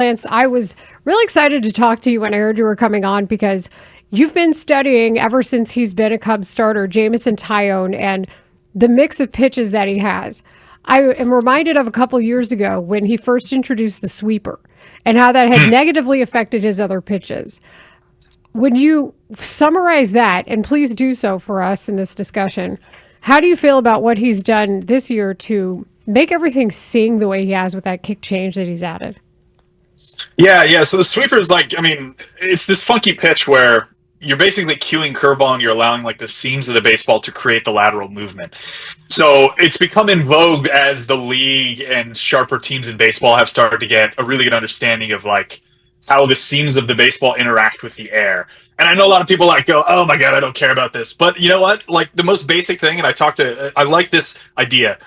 Lance, I was really excited to talk to you when I heard you were coming on because you've been studying ever since he's been a Cubs starter, Jameson Taillon, and the mix of pitches that he has. I am reminded of a couple years ago when he first introduced the sweeper and how that had negatively affected his other pitches. When you summarize that, and please do so for us in this discussion, how do you feel about what he's done this year to make everything sing the way he has with that kick change that he's added? Yeah. So the sweeper is like, I mean, it's this funky pitch where you're basically cueing curveball and you're allowing like the seams of the baseball to create the lateral movement. So it's become in vogue as the league and sharper teams in baseball have started to get a really good understanding of like how the seams of the baseball interact with the air. And I know a lot of people like go, oh my God, I don't care about this. But you know what? Like the most basic thing, and I like this idea.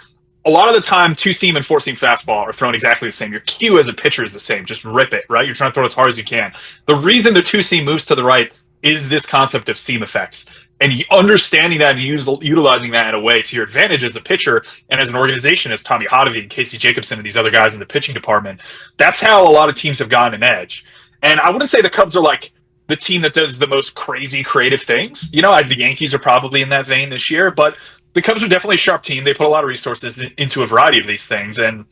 A lot of the time, two-seam and four-seam fastball are thrown exactly the same. Your cue as a pitcher is the same. Just rip it, right? You're trying to throw as hard as you can. The reason the two-seam moves to the right is this concept of seam effects. And understanding that and utilizing that in a way to your advantage as a pitcher and as an organization, as Tommy Hotovy and Casey Jacobson and these other guys in the pitching department, that's how a lot of teams have gotten an edge. And I wouldn't say the Cubs are like the team that does the most crazy creative things. You know, the Yankees are probably in that vein this year, but the Cubs are definitely a sharp team. They put a lot of resources into a variety of these things, and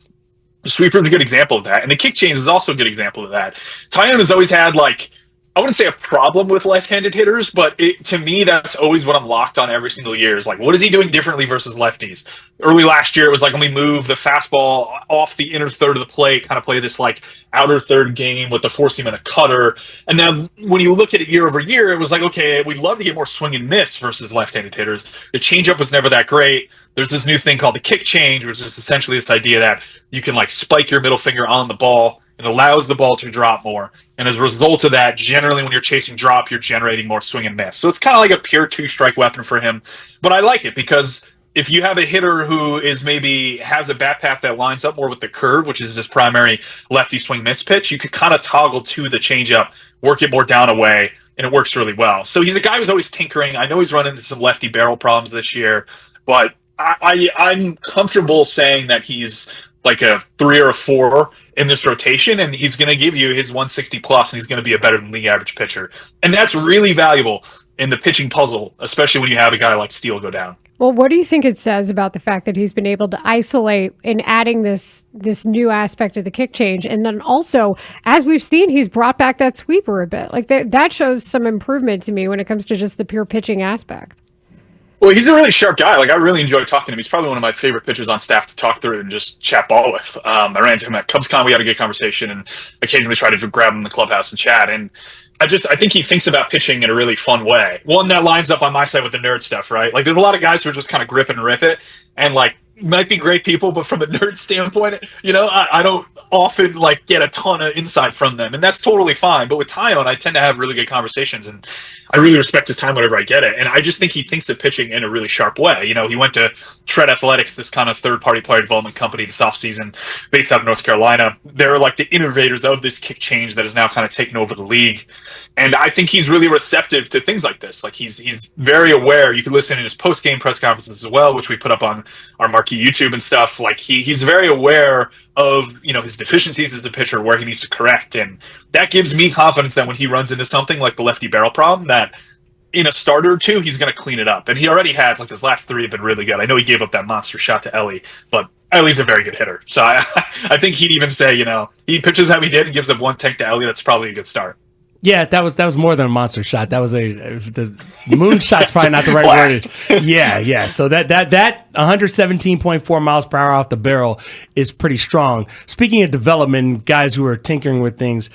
the sweeper is a good example of that. And the kick change is also a good example of that. Taillon has always had, like, I wouldn't say a problem with left-handed hitters, but to me, that's always what I'm locked on every single year is like, what is he doing differently versus lefties? Early last year, it was like, let me move the fastball off the inner third of the plate, kind of play this like outer third game with the four seam and the cutter. And then when you look at it year over year, it was like, okay, we'd love to get more swing and miss versus left-handed hitters. The changeup was never that great. There's this new thing called the kick change, which is essentially this idea that you can like spike your middle finger on the ball. It allows the ball to drop more. And as a result of that, generally when you're chasing drop, you're generating more swing and miss. So it's kind of like a pure two-strike weapon for him. But I like it because if you have a hitter who is maybe has a bat path that lines up more with the curve, which is his primary lefty swing miss pitch, you could kind of toggle to the changeup, work it more down away, and it works really well. So he's a guy who's always tinkering. I know he's run into some lefty barrel problems this year, but I'm comfortable saying that he's like a 3 or a 4 in this rotation, and he's going to give you his 160 plus, and he's going to be a better than league average pitcher. And that's really valuable in the pitching puzzle, especially when you have a guy like Steele go down. Well, what do you think it says about the fact that he's been able to isolate in adding this new aspect of the kick change? And then also, as we've seen, he's brought back that sweeper a bit. Like that shows some improvement to me when it comes to just the pure pitching aspect. Well, he's a really sharp guy. Like, I really enjoy talking to him. He's probably one of my favorite pitchers on staff to talk through and just chat ball with. I ran into him at CubsCon. We had a good conversation and occasionally try to grab him in the clubhouse and chat. And I think he thinks about pitching in a really fun way. One that lines up on my side with the nerd stuff, right? Like, there's a lot of guys who are just kind of grip and rip it. And, like, might be great people, but from a nerd standpoint, you know, I don't often like get a ton of insight from them, and that's totally fine. But with Taillon, I tend to have really good conversations, and I really respect his time whenever I get it. And I just think he thinks of pitching in a really sharp way. You know, he went to Tread Athletics, this kind of third-party player development company this offseason, based out of North Carolina. They're like the innovators of this kick change that has now kind of taken over the league. And I think he's really receptive to things like this. Like he's very aware. You can listen in his post-game press conferences as well, which we put up on our Marquee YouTube and stuff. Like he's very aware of, you know, his deficiencies as a pitcher, where he needs to correct. And that gives me confidence that when he runs into something like the lefty barrel problem, that in a starter or two, he's going to clean it up. And he already has. Like his last 3 have been really good. I know he gave up that monster shot to Ellie, but Ellie's a very good hitter. So I think he'd even say, you know, he pitches how he did and gives up 1 tank to Ellie. That's probably a good start. Yeah, that was more than a monster shot. That was the moon shot's probably not the right word. Yeah. So that 117.4 miles per hour off the barrel is pretty strong. Speaking of development, guys who are tinkering with things,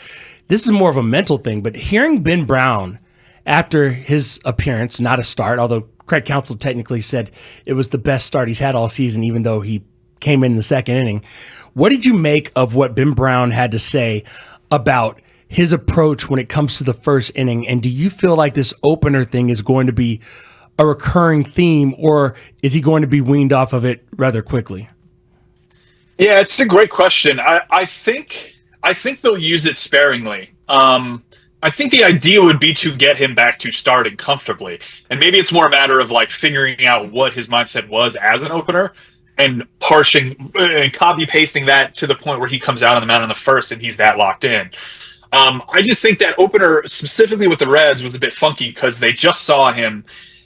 this is more of a mental thing. But hearing Ben Brown after his appearance, not a start, although Craig Counsell technically said it was the best start he's had all season, even though he came in the second inning. What did you make of what Ben Brown had to say about his approach when it comes to the first inning? And do you feel like this opener thing is going to be a recurring theme, or is he going to be weaned off of it rather quickly? Yeah, it's a great question. I think they'll use it sparingly. I think the idea would be to get him back to starting comfortably. And maybe it's more a matter of like figuring out what his mindset was as an opener. and parsing and copy pasting that to the point where he comes out on the mound in the first and he's that locked in. I just think that opener, specifically with the Reds, was a bit funky because they just saw him,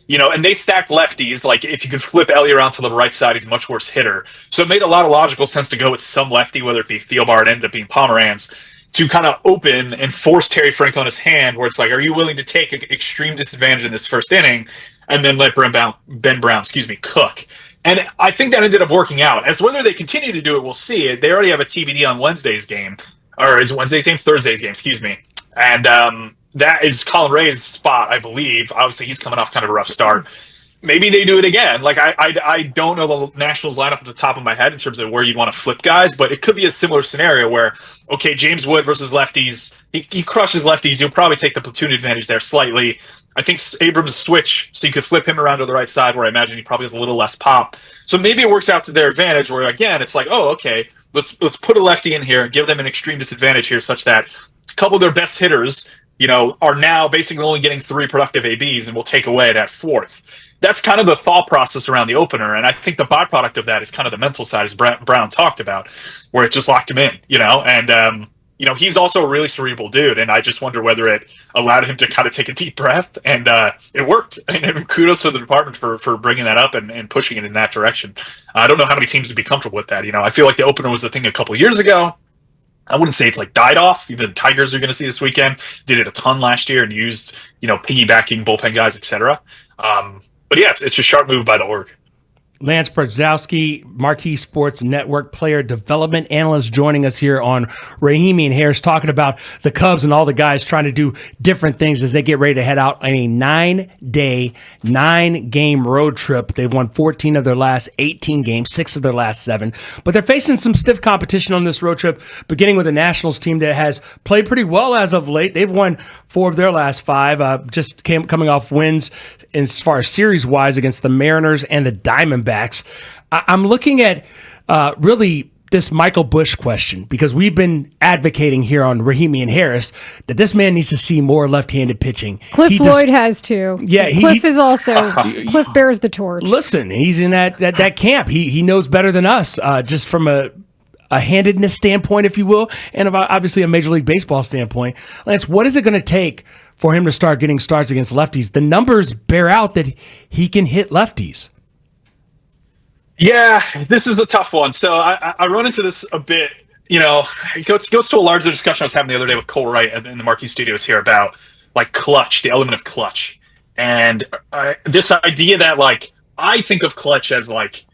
and they stacked lefties. Like, if you could flip Ellie around to the right side, he's a much worse hitter. So it made a lot of logical sense to go with some lefty, whether it be Thielbar, it ended up being Pomeranz, to kind of open and force Terry Frank on his hand, where it's like, are you willing to take an extreme disadvantage in this first inning and then let Ben Brown, cook? And I think that ended up working out. As to whether they continue to do it, we'll see. They already have a TBD on Wednesday's game. Or is Wednesday's game? Thursday's game, And that is Colin Ray's spot, I believe. Obviously, he's coming off kind of a rough start. Maybe they do it again. Like, I don't know the Nationals lineup at the top of my head in terms of where you'd want to flip guys, but it could be a similar scenario where, okay, James Wood versus lefties. He crushes lefties. You'll probably take the platoon advantage there slightly. I think Abrams switch, so you could flip him around to the right side, where I imagine he probably has a little less pop. So maybe it works out to their advantage, where, again, it's like, oh, okay, let's put a lefty in here and give them an extreme disadvantage here, such that a couple of their best hitters, are now basically only getting 3 productive ABs, and we'll take away that 4th. That's kind of the thought process around the opener, and I think the byproduct of that is kind of the mental side, as Brown talked about, where it just locked him in, and he's also a really cerebral dude, and I just wonder whether it allowed him to kind of take a deep breath, and it worked. And kudos to the department for bringing that up and pushing it in that direction. I don't know how many teams would be comfortable with that. I feel like the opener was the thing a couple of years ago. I wouldn't say it's like died off. The Tigers are going to see this weekend. Did it a ton last year and used, piggybacking bullpen guys, etc. But yeah, it's a sharp move by the org. Lance Brozdowski, Marquee Sports Network player development analyst, joining us here on Rahimi Harris, talking about the Cubs and all the guys trying to do different things as they get ready to head out on a 9-day, 9-game road trip. They've won 14 of their last 18 games, 6 of their last 7. But they're facing some stiff competition on this road trip, beginning with a Nationals team that has played pretty well as of late. They've won 4 of their last 5, coming off wins as far as series-wise against the Mariners and the Diamondbacks. I'm looking at really this Michael Busch question, because we've been advocating here on Rahimi and Harris that this man needs to see more left-handed pitching. Cliff Floyd has too. Yeah, Cliff is also Cliff bears the torch. Listen, he's in that camp. He knows better than us, just from a handedness standpoint, if you will, and obviously a Major League Baseball standpoint. Lance, what is it going to take for him to start getting starts against lefties? The numbers bear out that he can hit lefties. Yeah, this is a tough one. So I run into this a bit, it goes to a larger discussion I was having the other day with Cole Wright in the Marquee Studios here about, like, clutch, the element of clutch. And this idea that, like, I think of clutch as, like,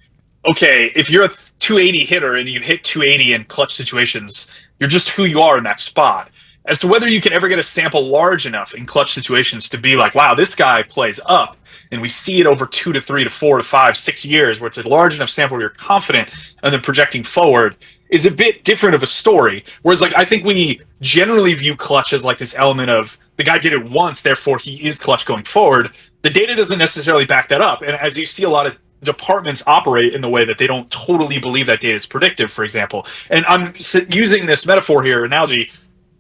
okay, if you're a 280 hitter and you hit 280 in clutch situations, you're just who you are in that spot. As to whether you can ever get a sample large enough in clutch situations to be like, wow, this guy plays up, and we see it over 2 to 3 to 4 to 5, 6 years, where it's a large enough sample where you're confident and then projecting forward, is a bit different of a story. Whereas, like, I think we generally view clutch as like this element of the guy did it once, therefore he is clutch going forward. The data doesn't necessarily back that up. And as you see a lot of departments operate in the way that they don't totally believe that data is predictive, for example. And I'm using this metaphor here, analogy,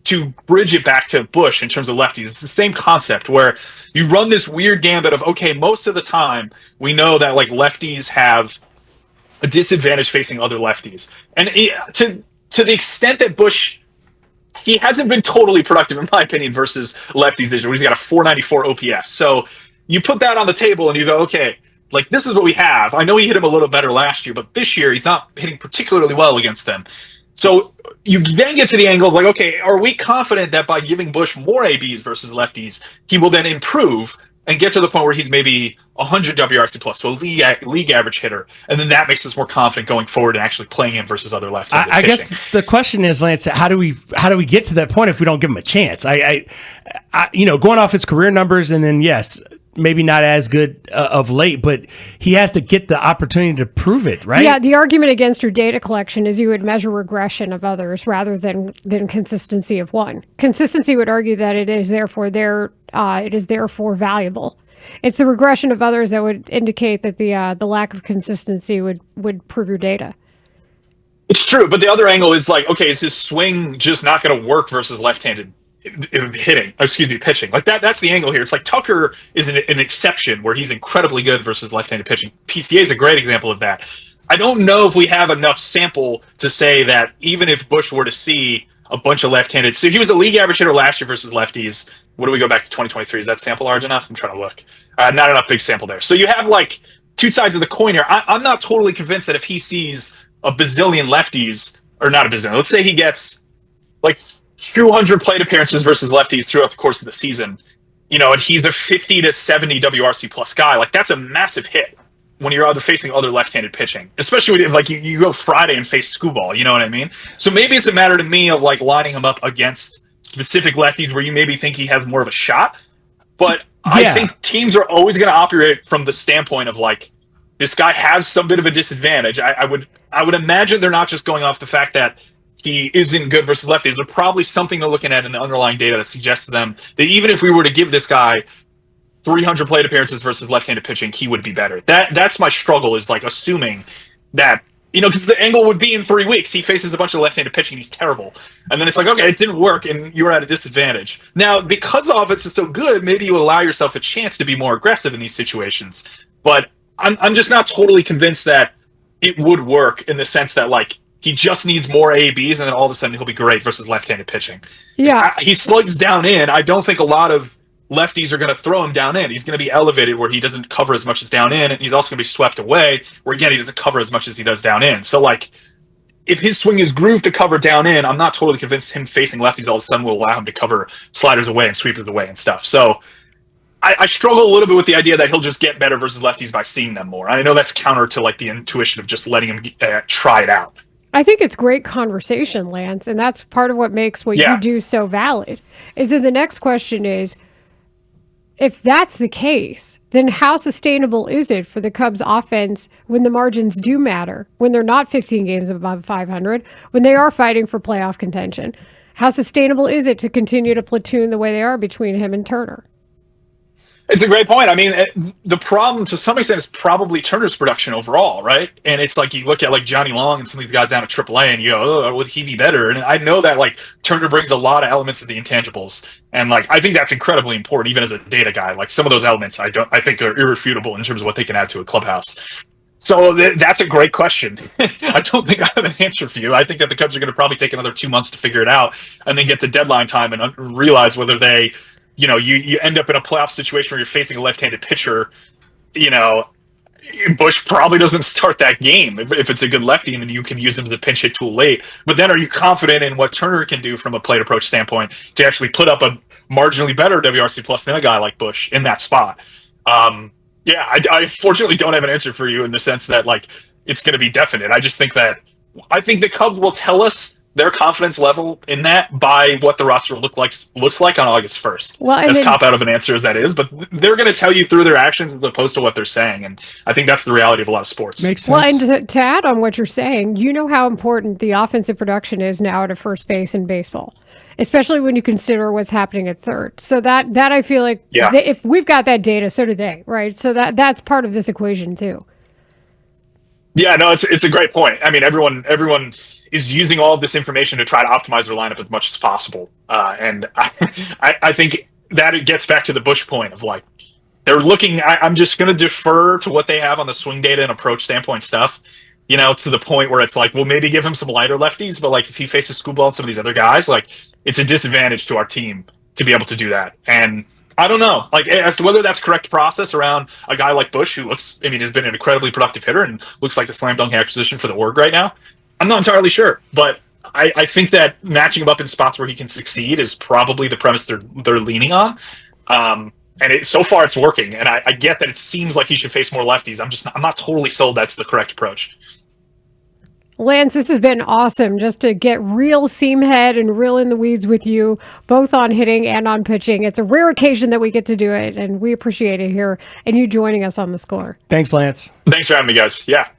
to bridge it back to Busch in terms of lefties. It's the same concept where you run this weird gambit of, okay, most of the time we know that, like, lefties have a disadvantage facing other lefties. And to the extent that Busch, he hasn't been totally productive, in my opinion, versus lefties this year. He's got a 494 OPS. So you put that on the table and you go, okay, like, this is what we have. I know he hit him a little better last year, but this year he's not hitting particularly well against them. So you then get to the angle of, like, okay, are we confident that by giving Busch more ABs versus lefties, he will then improve and get to the point where he's maybe 100 WRC plus, so a league average hitter, and then that makes us more confident going forward and actually playing him versus other lefties? I guess the question is, Lance, how do we get to that point if we don't give him a chance? I going off his career numbers, and then yes, maybe not as good of late, but he has to get the opportunity to prove it, right? Yeah, the argument against your data collection is you would measure regression of others rather than consistency of one. Consistency would argue that it is therefore valuable. It's the regression of others that would indicate that the lack of consistency would prove your data. It's true, but the other angle is, like, okay, is his swing just not going to work versus left-handed pitching? Like, that's the angle here. It's like Tucker is an exception where he's incredibly good versus left-handed pitching. PCA is a great example of that. I don't know if we have enough sample to say that even if Busch were to see a bunch of left-handed, so he was a league average hitter last year versus lefties. What do we go back to 2023? Is that sample large enough? I'm trying to look. Not enough big sample there. So you have like two sides of the coin here. I'm not totally convinced that if he sees a bazillion lefties, or not a bazillion, let's say he gets like 200 plate appearances versus lefties throughout the course of the season, and he's a 50 to 70 WRC plus guy. Like, that's a massive hit when you're facing other left-handed pitching, especially when you go Friday and face Skubal, you know what I mean? So maybe it's a matter to me of like lining him up against specific lefties where you maybe think he has more of a shot. But I think teams are always going to operate from the standpoint of like, this guy has some bit of a disadvantage. I would imagine they're not just going off the fact that he isn't good versus lefties. There's probably something they're looking at in the underlying data that suggests to them that even if we were to give this guy 300 plate appearances versus left-handed pitching, he would be better. That's my struggle, is like assuming that, because the angle would be in 3 weeks, he faces a bunch of left-handed pitching, he's terrible. And then it's like, okay, it didn't work, and you were at a disadvantage. Now, because the offense is so good, maybe you allow yourself a chance to be more aggressive in these situations. But I'm just not totally convinced that it would work in the sense that, like, he just needs more ABs, and then all of a sudden he'll be great versus left-handed pitching. Yeah. He slugs down in. I don't think a lot of lefties are going to throw him down in. He's going to be elevated where he doesn't cover as much as down in, and he's also going to be swept away where, again, he doesn't cover as much as he does down in. So, like, if his swing is grooved to cover down in, I'm not totally convinced him facing lefties all of a sudden will allow him to cover sliders away and sweepers away and stuff. So I struggle a little bit with the idea that he'll just get better versus lefties by seeing them more. I know that's counter to like the intuition of just letting him try it out. I think it's great conversation, Lance, and that's part of what makes what you do so valid. Is that the next question is, if that's the case, then how sustainable is it for the Cubs offense when the margins do matter, when they're not 15 games above 500, when they are fighting for playoff contention? How sustainable is it to continue to platoon the way they are between him and Turner? It's a great point. I mean, the problem to some extent is probably Turner's production overall, right? And it's like you look at like Johnny Long and some of these guys down at AAA and you go, oh, would he be better? And I know that like Turner brings a lot of elements of the intangibles. And like, I think that's incredibly important, even as a data guy. Like some of those elements I think are irrefutable in terms of what they can add to a clubhouse. So that's a great question. I don't think I have an answer for you. I think that the Cubs are going to probably take another 2 months to figure it out and then get to deadline time and realize whether they, you end up in a playoff situation where you're facing a left-handed pitcher, Busch probably doesn't start that game if it's a good lefty, and then you can use him as a pinch hit tool late. But then are you confident in what Turner can do from a plate approach standpoint to actually put up a marginally better WRC plus than a guy like Busch in that spot? I fortunately don't have an answer for you in the sense that like it's going to be definite. I think the Cubs will tell us their confidence level in that by what the roster looks like on August 1st. Well, as cop out of an answer as that is, but they're going to tell you through their actions as opposed to what they're saying, and I think that's the reality of a lot of sports. Makes sense. Well, and to add on what you're saying, you know how important the offensive production is now at a first base in baseball, especially when you consider what's happening at third. So that I feel like if we've got that data, so do they, right? So that's part of this equation too. Yeah, no, it's a great point. I mean, everyone is using all of this information to try to optimize their lineup as much as possible. And I think that it gets back to the Busch point of like, they're looking, I'm just going to defer to what they have on the swing data and approach standpoint stuff, to the point where it's like, well, maybe give him some lighter lefties, but like if he faces Skubal and some of these other guys, like it's a disadvantage to our team to be able to do that. And I don't know, like as to whether that's correct process around a guy like Busch, who has been an incredibly productive hitter and looks like a slam dunk acquisition for the org right now. I'm not entirely sure, but I think that matching him up in spots where he can succeed is probably the premise they're leaning on. And so far it's working. And I get that it seems like he should face more lefties. I'm not totally sold that's the correct approach. Lance, this has been awesome just to get real seam head and real in the weeds with you, both on hitting and on pitching. It's a rare occasion that we get to do it, and we appreciate it here and you joining us on The Score. Thanks, Lance. Thanks for having me, guys. Yeah.